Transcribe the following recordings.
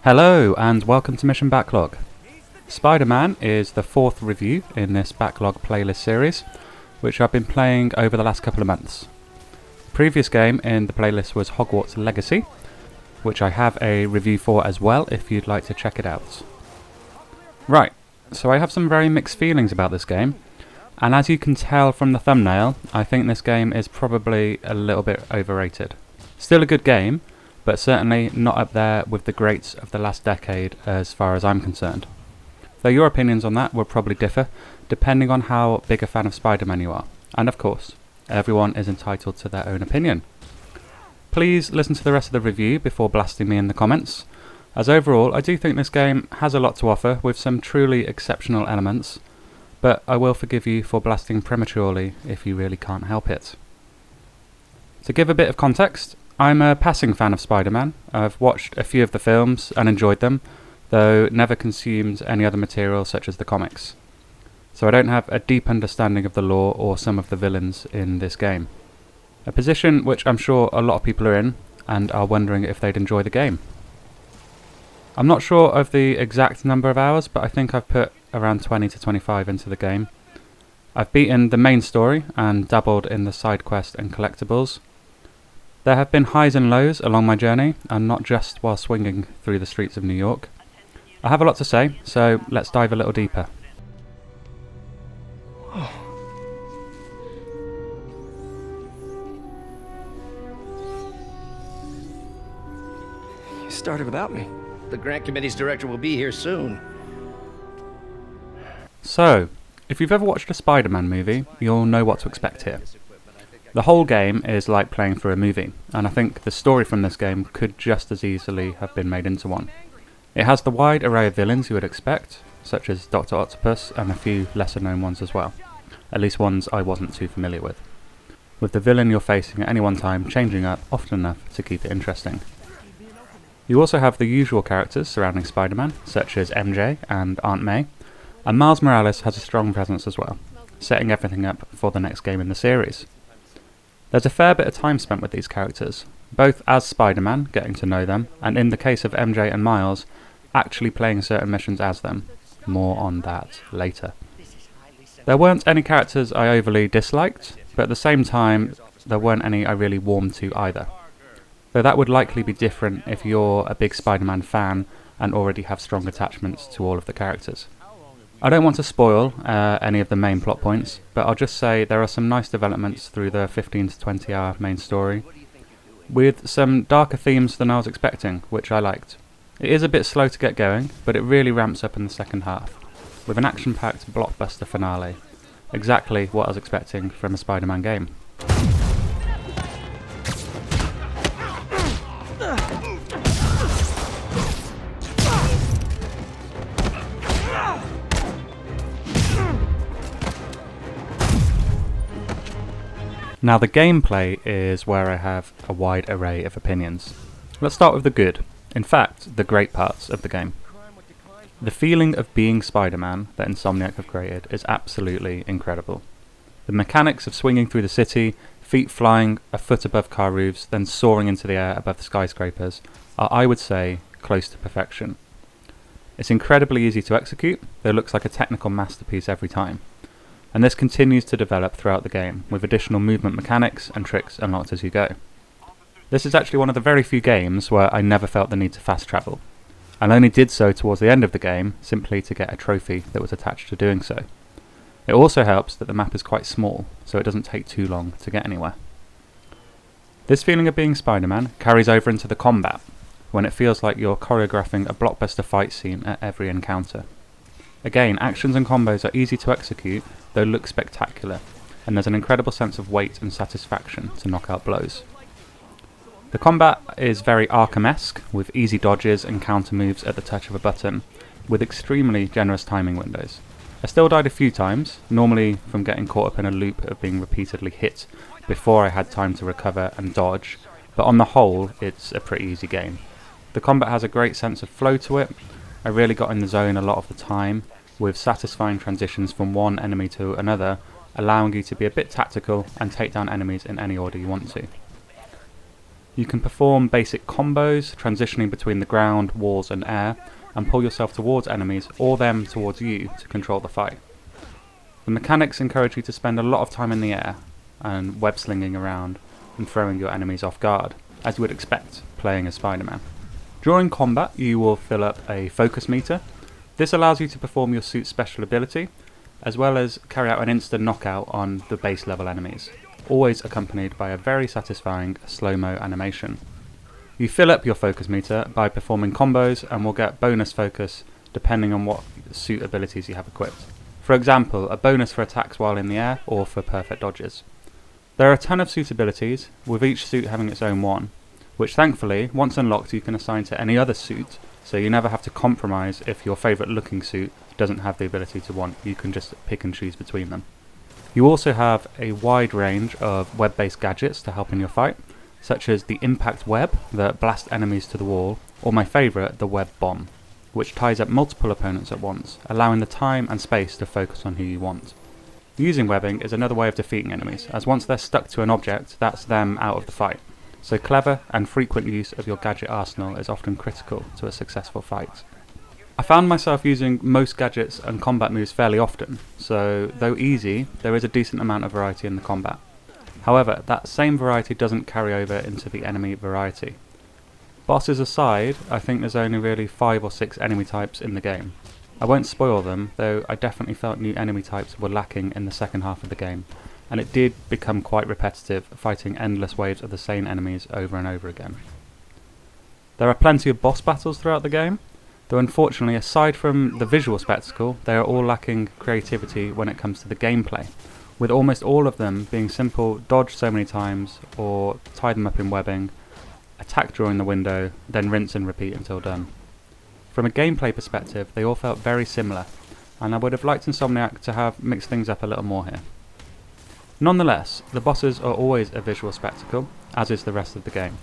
Hello and welcome to Mission Backlog. Spider-Man is the fourth review in this backlog playlist series, which I've been playing over the last couple of months. The previous game in the playlist was Hogwarts Legacy, which I have a review for as well if you'd like to check it out. Right, so I have some very mixed feelings about this game, and as you can tell from the thumbnail, I think this game is probably a little bit overrated. Still a good game, but certainly not up there with the greats of the last decade as far as I'm concerned. Though your opinions on that will probably differ, depending on how big a fan of Spider-Man you are. And of course, everyone is entitled to their own opinion. Please listen to the rest of the review before blasting me in the comments, as overall I do think this game has a lot to offer with some truly exceptional elements, but I will forgive you for blasting prematurely if you really can't help it. To give a bit of context, I'm a passing fan of Spider-Man. I've watched a few of the films and enjoyed them, though never consumed any other material such as the comics. So I don't have a deep understanding of the lore or some of the villains in this game. A position which I'm sure a lot of people are in and are wondering if they'd enjoy the game. I'm not sure of the exact number of hours, but I think I've put around 20 to 25 into the game. I've beaten the main story and dabbled in the side quest and collectibles. There have been highs and lows along my journey, and not just while swinging through the streets of New York. I have a lot to say, so let's dive a little deeper. You started without me. The grant committee's director will be here soon. So, if you've ever watched a Spider-Man movie, you'll know what to expect here. The whole game is like playing through a movie, and I think the story from this game could just as easily have been made into one. It has the wide array of villains you would expect, such as Dr. Octopus and a few lesser known ones as well, at least ones I wasn't too familiar with the villain you're facing at any one time changing up often enough to keep it interesting. You also have the usual characters surrounding Spider-Man, such as MJ and Aunt May, and Miles Morales has a strong presence as well, setting everything up for the next game in the series. There's a fair bit of time spent with these characters, both as Spider-Man, getting to know them, and in the case of MJ and Miles, actually playing certain missions as them. More on that later. There weren't any characters I overly disliked, but at the same time, there weren't any I really warmed to either. Though that would likely be different if you're a big Spider-Man fan and already have strong attachments to all of the characters. I don't want to spoil any of the main plot points, but I'll just say there are some nice developments through the 15 to 20 hour main story, with some darker themes than I was expecting, which I liked. It is a bit slow to get going, but it really ramps up in the second half, with an action-packed blockbuster finale. Exactly what I was expecting from a Spider-Man game. Now the gameplay is where I have a wide array of opinions. Let's start with the good, in fact the great parts of the game. The feeling of being Spider-Man that Insomniac have created is absolutely incredible. The mechanics of swinging through the city, feet flying a foot above car roofs, then soaring into the air above the skyscrapers are, I would say, close to perfection. It's incredibly easy to execute, though it looks like a technical masterpiece every time. And this continues to develop throughout the game, with additional movement mechanics and tricks unlocked as you go. This is actually one of the very few games where I never felt the need to fast travel, and only did so towards the end of the game, simply to get a trophy that was attached to doing so. It also helps that the map is quite small, so it doesn't take too long to get anywhere. This feeling of being Spider-Man carries over into the combat, when it feels like you're choreographing a blockbuster fight scene at every encounter. Again, actions and combos are easy to execute, though look spectacular, and there's an incredible sense of weight and satisfaction to knock out blows. The combat is very Arkham-esque, with easy dodges and counter moves at the touch of a button, with extremely generous timing windows. I still died a few times, normally from getting caught up in a loop of being repeatedly hit before I had time to recover and dodge, but on the whole, it's a pretty easy game. The combat has a great sense of flow to it. I really got in the zone a lot of the time, with satisfying transitions from one enemy to another, allowing you to be a bit tactical and take down enemies in any order you want to. You can perform basic combos, transitioning between the ground, walls and air, and pull yourself towards enemies or them towards you to control the fight. The mechanics encourage you to spend a lot of time in the air and web slinging around and throwing your enemies off guard, as you would expect playing as Spider-Man. During combat you will fill up a focus meter. This allows you to perform your suit's special ability, as well as carry out an instant knockout on the base level enemies, always accompanied by a very satisfying slow-mo animation. You fill up your focus meter by performing combos and will get bonus focus depending on what suit abilities you have equipped. For example, a bonus for attacks while in the air or for perfect dodges. There are a ton of suit abilities, with each suit having its own one, which thankfully, once unlocked, you can assign to any other suit, so you never have to compromise if your favourite looking suit doesn't have the ability to one. You can just pick and choose between them. You also have a wide range of web-based gadgets to help in your fight, such as the impact web that blasts enemies to the wall, or my favourite, the web bomb, which ties up multiple opponents at once, allowing the time and space to focus on who you want. Using webbing is another way of defeating enemies, as once they're stuck to an object, that's them out of the fight. So clever and frequent use of your gadget arsenal is often critical to a successful fight. I found myself using most gadgets and combat moves fairly often, so though easy, there is a decent amount of variety in the combat. However, that same variety doesn't carry over into the enemy variety. Bosses aside, I think there's only really 5 or 6 enemy types in the game. I won't spoil them, though I definitely felt new enemy types were lacking in the second half of the game, and it did become quite repetitive, fighting endless waves of the same enemies over and over again. There are plenty of boss battles throughout the game, though unfortunately aside from the visual spectacle, they are all lacking creativity when it comes to the gameplay, with almost all of them being simple dodge so many times, or tie them up in webbing, attack during the window, then rinse and repeat until done. From a gameplay perspective, they all felt very similar, and I would have liked Insomniac to have mixed things up a little more here. Nonetheless, the bosses are always a visual spectacle, as is the rest of the game,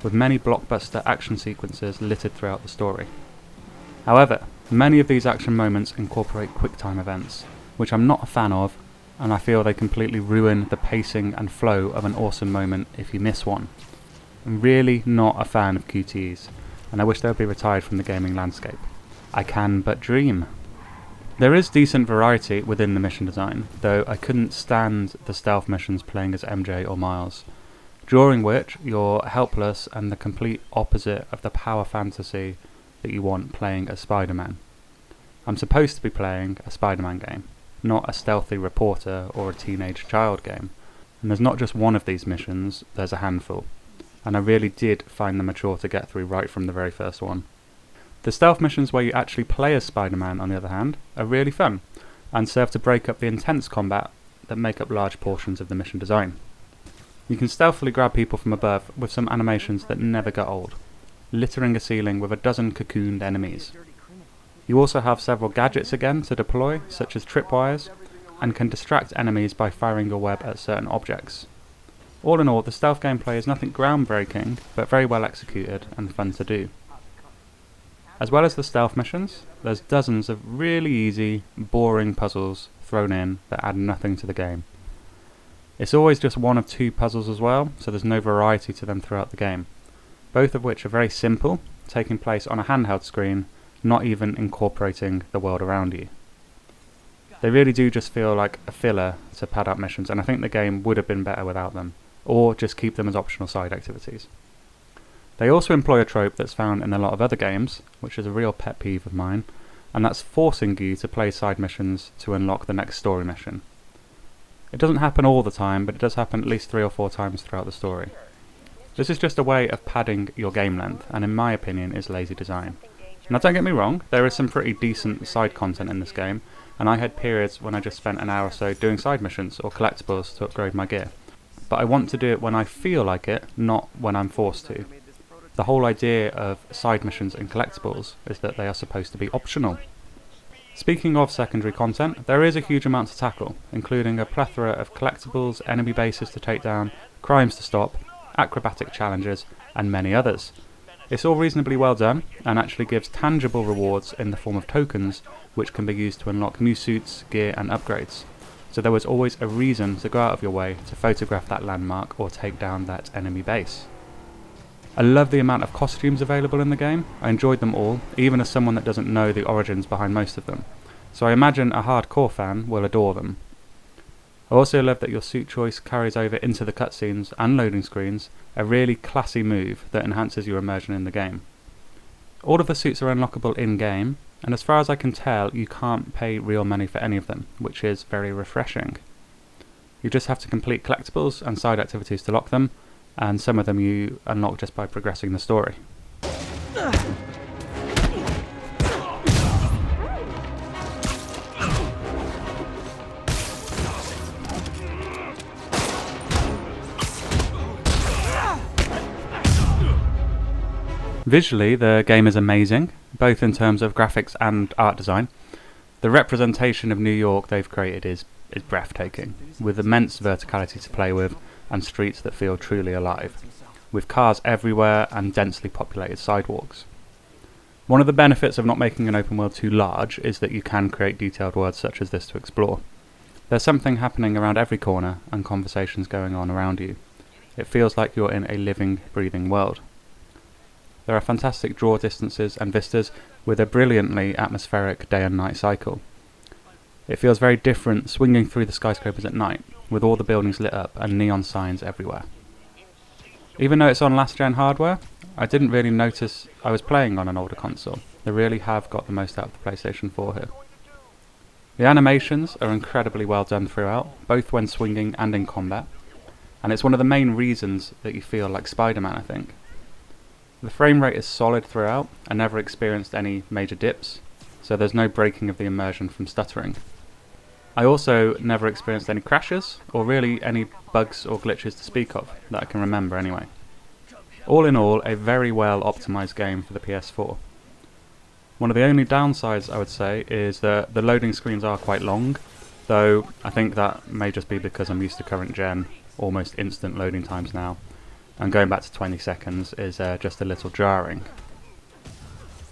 with many blockbuster action sequences littered throughout the story. However, many of these action moments incorporate QuickTime events, which I'm not a fan of, and I feel they completely ruin the pacing and flow of an awesome moment if you miss one. I'm really not a fan of QTEs, and I wish they would be retired from the gaming landscape. I can but dream. There is decent variety within the mission design, though I couldn't stand the stealth missions playing as MJ or Miles, during which you're helpless and the complete opposite of the power fantasy that you want playing as Spider-Man. I'm supposed to be playing a Spider-Man game, not a stealthy reporter or a teenage child game, and there's not just one of these missions, there's a handful, and I really did find them mature to get through right from the very first one. The stealth missions where you actually play as Spider-Man, on the other hand, are really fun, and serve to break up the intense combat that make up large portions of the mission design. You can stealthily grab people from above with some animations that never get old, littering a ceiling with a dozen cocooned enemies. You also have several gadgets again to deploy, such as tripwires, and can distract enemies by firing your web at certain objects. All in all, the stealth gameplay is nothing groundbreaking, but very well executed and fun to do. As well as the stealth missions, there's dozens of really easy, boring puzzles thrown in that add nothing to the game. It's always just one of 2 puzzles as well, so there's no variety to them throughout the game, both of which are very simple, taking place on a handheld screen, not even incorporating the world around you. They really do just feel like a filler to pad out missions, and I think the game would have been better without them, or just keep them as optional side activities. They also employ a trope that's found in a lot of other games, which is a real pet peeve of mine, and that's forcing you to play side missions to unlock the next story mission. It doesn't happen all the time, but it does happen at least 3 or 4 times throughout the story. This is just a way of padding your game length, and in my opinion is lazy design. Now don't get me wrong, there is some pretty decent side content in this game, and I had periods when I just spent an hour or so doing side missions or collectibles to upgrade my gear. But I want to do it when I feel like it, not when I'm forced to. The whole idea of side missions and collectibles is that they are supposed to be optional. Speaking of secondary content, there is a huge amount to tackle, including a plethora of collectibles, enemy bases to take down, crimes to stop, acrobatic challenges, and many others. It's all reasonably well done, and actually gives tangible rewards in the form of tokens, which can be used to unlock new suits, gear, and upgrades. So there was always a reason to go out of your way to photograph that landmark or take down that enemy base. I love the amount of costumes available in the game. I enjoyed them all, even as someone that doesn't know the origins behind most of them. So I imagine a hardcore fan will adore them. I also love that your suit choice carries over into the cutscenes and loading screens, a really classy move that enhances your immersion in the game. All of the suits are unlockable in-game, and as far as I can tell, you can't pay real money for any of them, which is very refreshing. You just have to complete collectibles and side activities to lock them, and some of them you unlock just by progressing the story. Visually, the game is amazing, both in terms of graphics and art design. The representation of New York they've created is breathtaking, with immense verticality to play with and streets that feel truly alive, with cars everywhere and densely populated sidewalks. One of the benefits of not making an open world too large is that you can create detailed worlds such as this to explore. There's something happening around every corner and conversations going on around you. It feels like you're in a living, breathing world. There are fantastic draw distances and vistas with a brilliantly atmospheric day and night cycle. It feels very different swinging through the skyscrapers at night, with all the buildings lit up and neon signs everywhere. Even though it's on last gen hardware, I didn't really notice I was playing on an older console. They really have got the most out of the PlayStation 4 here. The animations are incredibly well done throughout, both when swinging and in combat, and it's one of the main reasons that you feel like Spider-Man, I think. The frame rate is solid throughout. I never experienced any major dips, so there's no breaking of the immersion from stuttering. I also never experienced any crashes, or really any bugs or glitches to speak of, that I can remember anyway. All in all, a very well optimised game for the PS4. One of the only downsides I would say is that the loading screens are quite long, though I think that may just be because I'm used to current gen, almost instant loading times now, and going back to 20 seconds is just a little jarring.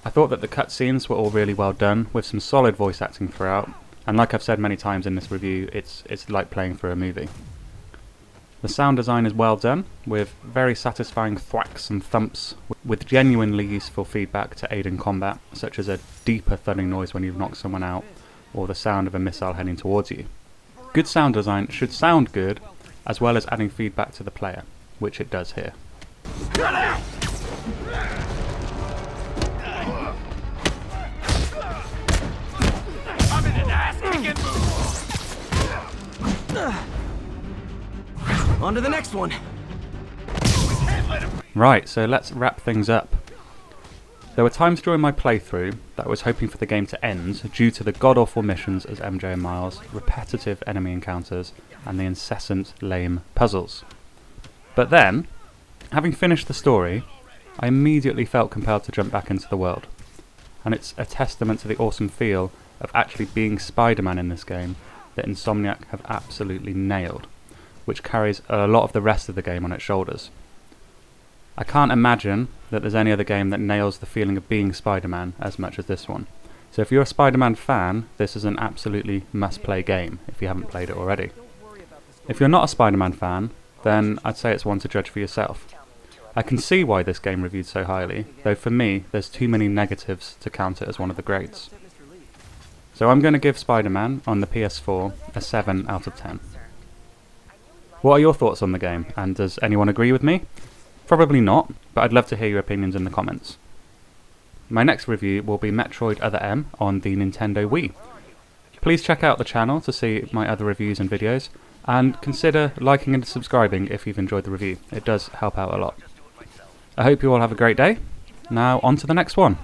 I thought that the cutscenes were all really well done, with some solid voice acting throughout, and like I've said many times in this review, it's like playing through a movie. The sound design is well done, with very satisfying thwacks and thumps, with genuinely useful feedback to aid in combat, such as a deeper thudding noise when you've knocked someone out, or the sound of a missile heading towards you. Good sound design should sound good, as well as adding feedback to the player, which it does here. On to the next one. Right, so let's wrap things up. There were times during my playthrough that I was hoping for the game to end due to the god-awful missions as MJ and Miles, repetitive enemy encounters, and the incessant lame puzzles. But then, having finished the story, I immediately felt compelled to jump back into the world. And it's a testament to the awesome feel of actually being Spider-Man in this game that Insomniac have absolutely nailed, which carries a lot of the rest of the game on its shoulders. I can't imagine that there's any other game that nails the feeling of being Spider-Man as much as this one. So if you're a Spider-Man fan, this is an absolutely must-play game if you haven't played it already. If you're not a Spider-Man fan, then I'd say it's one to judge for yourself. I can see why this game reviewed so highly, though for me there's too many negatives to count it as one of the greats. So I'm going to give Spider-Man on the PS4 a 7 out of 10. What are your thoughts on the game, and does anyone agree with me? Probably not, but I'd love to hear your opinions in the comments. My next review will be Metroid Other M on the Nintendo Wii. Please check out the channel to see my other reviews and videos, and consider liking and subscribing if you've enjoyed the review. It does help out a lot. I hope you all have a great day. Now on to the next one.